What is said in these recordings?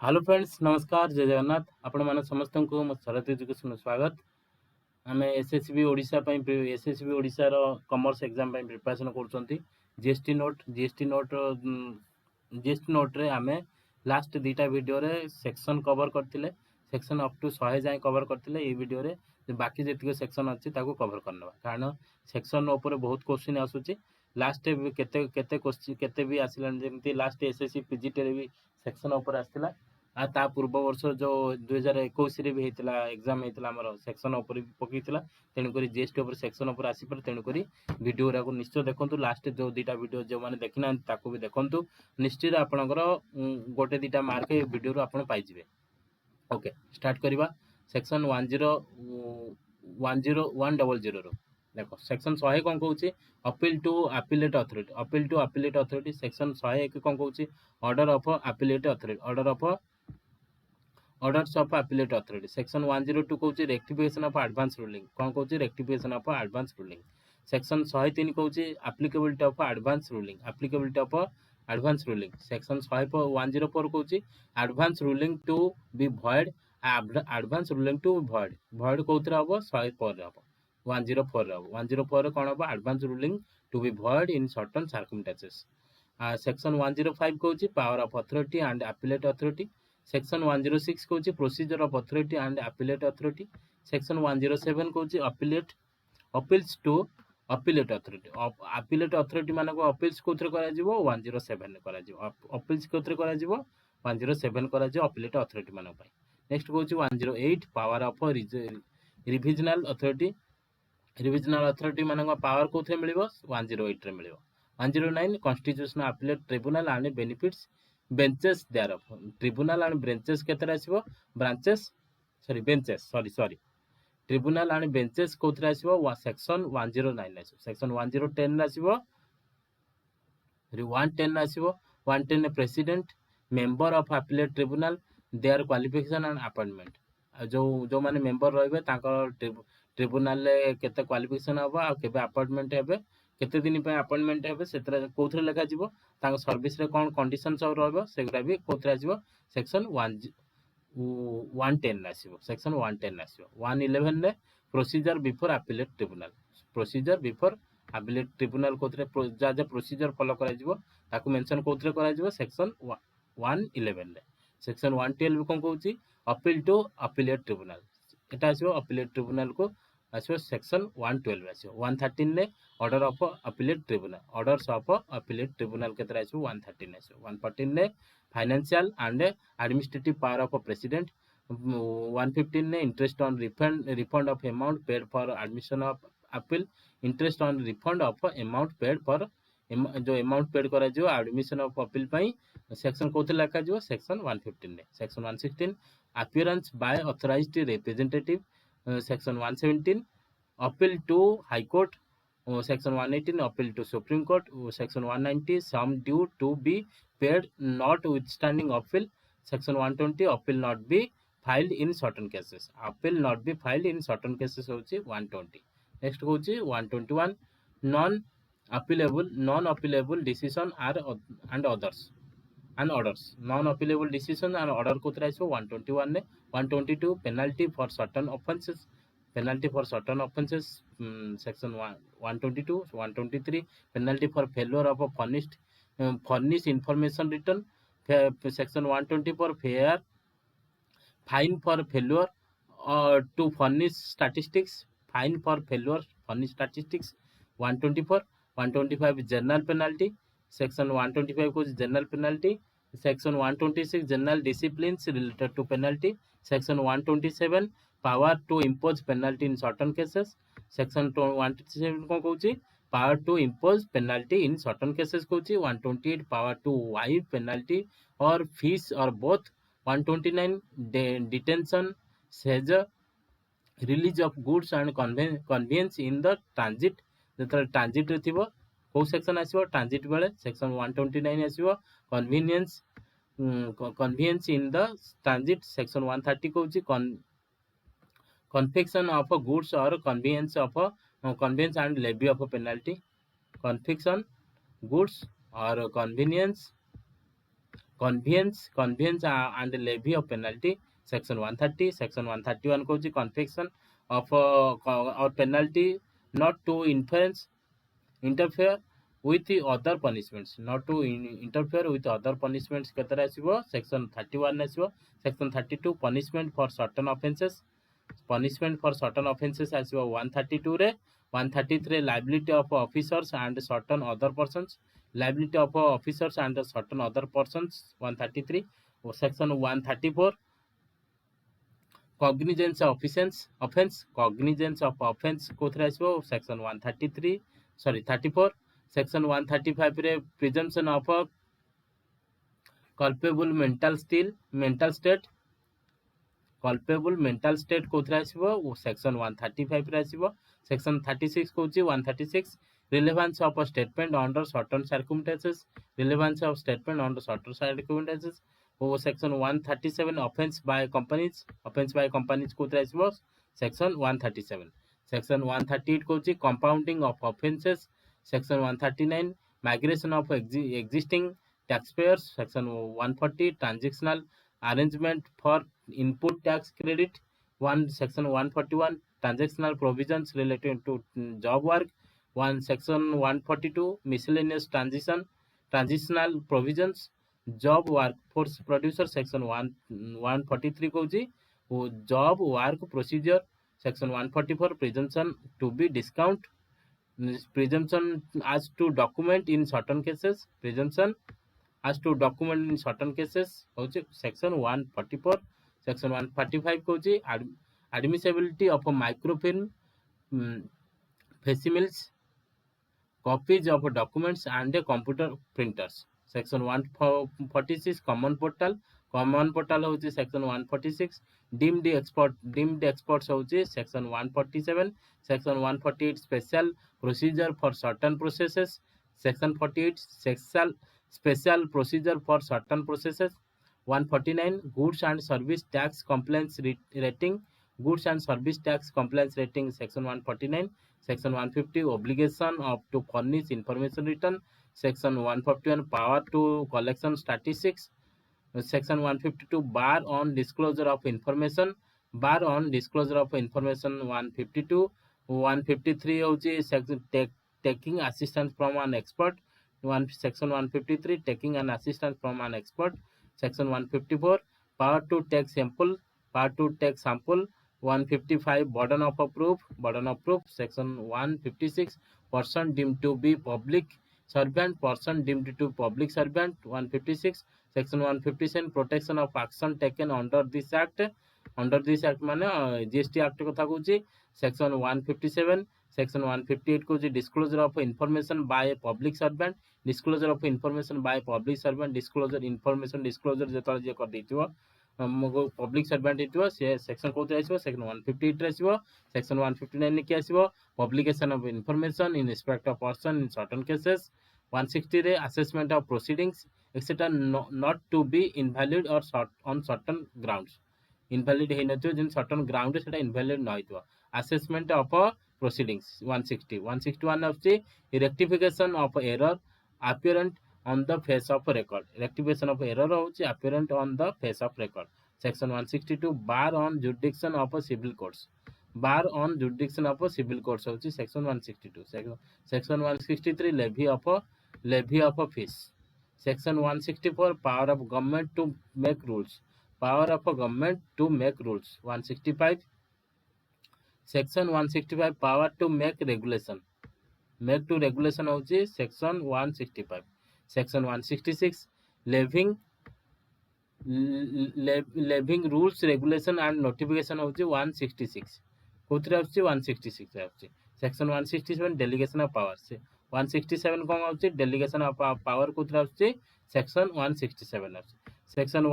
Hello friends, नमस्कार, जय जगन्नाथ। आपण मैंने समस्त को मो सरत एजुकेशन स्वागत। आम एसएसबी ओडिशा एसएसबी ओडिशा रो कॉमर्स एग्जाम प्रिपरेशन कर जीएसटी नोट रे आमे लास्ट दीटा वीडियो रे सेक्शन कवर करथिले। सेक्शन अप टू 100 जाए कवर करथिले। ए वीडियो रे बाकी जेतिक सेक्शन अछि ताको कवर करनबा, कारण सेक्शन ऊपर बहुत क्वेश्चन आसुची। लास्ट केते केते क्वेश्चन केते भी आसिलान, जेमती लास्ट एसएससी पीजीटी रे भी सेक्शन ऊपर आस्थिला। आ ता पूर्व वर्ष जो 2021 रे भी हेतिला एग्जाम हेतिला हमर सेक्शन ऊपर पकीतिला। तेणु करी जीएसटी ऊपर सेक्शन ऊपर आसी पर, तेणु करी वीडियो रा को निश्चय देखंतु। लास्ट जो दीटा वीडियो जो माने देखिना ताको भी देखंतु। निश्चित आपणकर गोटे दीटा मार्क वीडियो रो आपण पाई जिवे। ओके, स्टार्ट करिबा। सेक्शन 10100 रो देखो, सेक्शन 100 कोन कहूची, appeal to appellate authority. Appeal to appellate authority section 101 कोन कहूची, order of appellate authority. Orders of appellate authority. Section 102 कहूची रेक्टिफिकेशन ऑफ एडवांस रूलिंग। कोन कहूची, rectification of advance ruling. Section 103 कहूची applicability of advance ruling. Applicability of advance ruling. Section 104 कहूची advance ruling to be void. Advance ruling to भॉइड भॉइड कोथरे हबो, 104 रे हबो, 104 रे हबो। 104 रे कोन हबो, advance ruling to be void in certain circumstances. Section 105 कहूची power of authority and appellate authority. Section 106 कहूची procedure of authority and appellate authority. Section 107 कहूची appeals to appellate authority. Appellate authority मानको अपील्स कोथरे करा जिवो, 107 रे करा जिवो। अपील्स कोथरे करा जिवो, 107 करा जिवो अपीलेट अथॉरिटी मानको पई। नेक्स्ट कहूची 108 power of revisional authority. Revisional authority मानको पावर कोथरे मिलिबो, 108 रे मिलिबो। 109 constitutional appellate tribunal and benefits benches thereof. Tribunal and branches केतरा आसीबो, branches sorry benches sorry tribunal and benches कोथरे आसीबो, सेक्शन 109 आसीबो। सेक्शन 110 आसीबो, 110 आसीबो। 110 president member of appellate tribunal their qualification and appointment. जो जो माने मेंबर रहबे तांकर ट्रिब्यूनल रे केते क्वालिफिकेशन हबो आ केबे अपॉइंटमेंट हेबे, केते दिन पे अपॉइंटमेंट हेबे, सेतरा कोथरे लेखा जिवो, तांकर सर्विस रे कोन कंडीशन सब रहबो, सेगुरा भी कोथरे आसीबो, सेक्शन 110 आसीबो। सेक्शन 110 आसीबो। 111 रे procedure before appellate tribunal. Procedure before appellate tribunal कोथरे जा जा प्रोसीजर फॉलो करा जिवो ताकू मेंशन कोथरे करा जिवो, सेक्शन 111 रे। सेक्शन 112 कोन कहूची अपील टू अपीलेट ट्रिब्यूनल। एटा आसीबो अपीलेट ट्रिब्यूनल को आसीबो, सेक्शन 112 आसीबो। 113 रे order of appellate tribunal. Orders of appellate tribunal केतरा आसीबो, 113 आसीबो। 114 रे financial and administrative power of president. 115 ने interest on refund of amount paid for admission of appeal. Interest on refund of amount paid for जो amount paid करा जिवो admission of appeal पई, section कोथे लिखा जिवो, सेक्शन 115 रे। Section 116 appearance by authorised representative. Section 117 appeal to high court. Section 118 appeal to Supreme Court. Section 190 sum due to be paid notwithstanding appeal. Section 120 appeal not be filed in certain cases. Appeal not be filed in certain cases होची 120। Next होची 121 non appealable decision are and others and orders। non appealable decision and order कोथरे आइसो 121 ने। 122 penalty for certain offenses। penalty for certain offenses, section 122। 123 penalty for failure of a furnish information return। section 124 fair fine for failure to furnish statistics। fine for failure furnish statistics। 124 125 general penalty। section 125 को general penalty। section 126 general disciplines related to penalty। section 127 power to impose penalty in certain cases। section 127 को कहूची power to impose penalty in certain cases कहूची। 128 power to waive penalty or fees or both। 129 detention seizure release of goods and conveyance in the transit। जेतरा transit रे थिबो को सेक्शन आसीबो, transit बेले section 129 आसीबो। Convenience in the transit section 130 कहूची confiscation of goods or convenience and levy of penalty. Confiscation goods or convenience conveyance and levy of penalty, section 130. Section 131 कहूँ confection of or penalty not to interfere with the other punishments, not to interfere with other punishments केतरा आसीबो section 31 आसीबो. Section 32 punishment for certain offences, punishment for certain offences आसीबो 132 रे. 133 liability of officers and certain other persons, liability of officers and certain other persons 133. Section 134 cognizance of offense, cognizance of offense कोथरे आसीबो section 133 sorry 34. Section 135 रे presumption of a culpable mental state, culpable mental state कोथरे आसीबो section 135 रे आसीबो. Section 36 कहूची 136 relevance of a statement under certain circumstances, relevance of statement under certain circumstances. Section 137 offense by companies कोथरे आसीबो section 137. Section 138 कहूची compounding of offences. Section 139 migration of existing taxpayers. Section 140 transactional arrangement for input tax credit. Section 141 transactional provisions related to job work. Section 142 miscellaneous transitional provisions job workforce producer. Section 143 कहूची job work procedure. Section 144 presumption to be discount, presumption as to document in certain cases, presumption as to document in certain cases होची section 144. Section 145 कहूची admissibility of a microfilm facsimile copies of documents and computer printers. Section 146 common portal होची section 146. deemed experts होची section 147. Section 148 special procedure for certain processes. Section 48 special procedure for certain processes. 149 goods and service tax compliance rating, goods and service tax compliance rating section 149. Section 150 obligation of to furnish information return. Section 151 power to collection statistics. Section 152 bar on disclosure of information, 152. 153 होची section taking assistance from an expert. Section 153 taking an assistance from an expert. Section 154 power to take sample, 155 burden of proof. Section 156 person deemed to be public servant, 156. Section 157 protection of action taken under this act माने GST act कथा कहूची. Section 157. Section 158 कहूची disclosure of information by a public servant, disclosure जेतले जे कर देथिबो public servant हेतिबो से section कोते आसीबो section 158 रे आसीबो. Section 159 ने कि आसीबो publication of information in respect of person in certain cases. 160 रे assessment of proceedings etc not to be invalid or on certain grounds, invalid hey नथियो Jin certain ground रे सेटा invalid न होइतो. assessment of proceedings 160. 161 आछि rectification of error apparent on the face of record, rectification of error होछि apparent on the face of record. Section 162 bar on jurisdiction of civil courts, होछि section 162. Section 163 levy of fees. Section 164 power of government to make rules, 165. Section 165 power to make regulation, होछि section 165. Section 166 levying rules regulation and notification होछि 166. कोथरे आछि 166 आछि. Section 167 delegation of powers, 167 कोन आछि delegation of power कोथरे आछि section 167 आछि. Section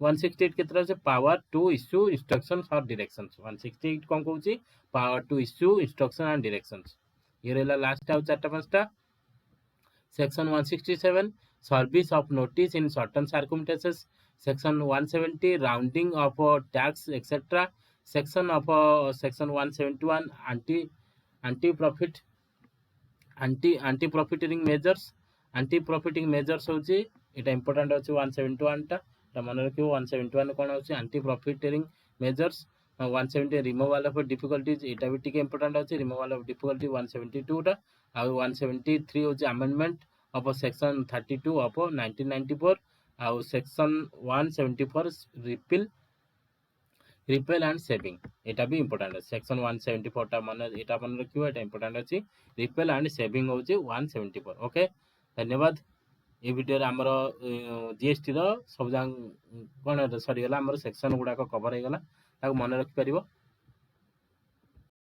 168 के तरह से power to issue instructions or directions, 168 cone कहूछि power to issue instruction and directions. ये रहला लास्ट आउ चारटा पांचटा. Section 167 service of notice in certain circumstances. Section 170 rounding of tax etc. Section 171 anti profiting measures, होछि এটা ইম্পর্টাଣ୍ଟ ଅଛି 171 ଟା, এটা ମନେ ରଖିବ। 171 କ'ଣ ଅଛି, anti ପ୍ରଫିଟେରିଂ measures. 170 removal of difficulties, ଏଇଟା ବି ଟିକେ ଇମ୍ପର୍ଟାଣ୍ଟ ଅଛି, ରିମୁଭାଲ ଅଫ୍ ଡିଫିକଲ୍ଟି 172 ଟା। ଆଉ 173 ହେଉଛି ଆମେଣ୍ଡମେଣ୍ଟ ଅଫ୍ ସେକ୍ସନ୍ 32 ଅଫ୍ 1994। ଆଉ ସେକ୍ସନ୍ 174 ରିପେଲ୍ ଆଣ୍ଡ ସେଭିଂ, এটা ବି ইম্পর্টাଣ୍ଟ ଅଛି। সেকশন 174 টা এটা মনে ରଖିବ, এটা ইম্পর্টাଣ୍ଟ ଅଛି। রিপেল ଆଣ୍ଡ ସେଭିଂ ହେଉଛି 174। ଓକେ, ଧନ୍ୟବାଦ। এই ভিডিওରେ ଆମର ଜିଏସ୍ଟିର ସବୁ କ'ଣ ସରିଗଲା, ଆମର ସେକ୍ସନ୍ ଗୁଡ଼ାକ କଭର୍ ହେଇଗଲା, ତାକୁ ମନେ ରଖିପାରିବ।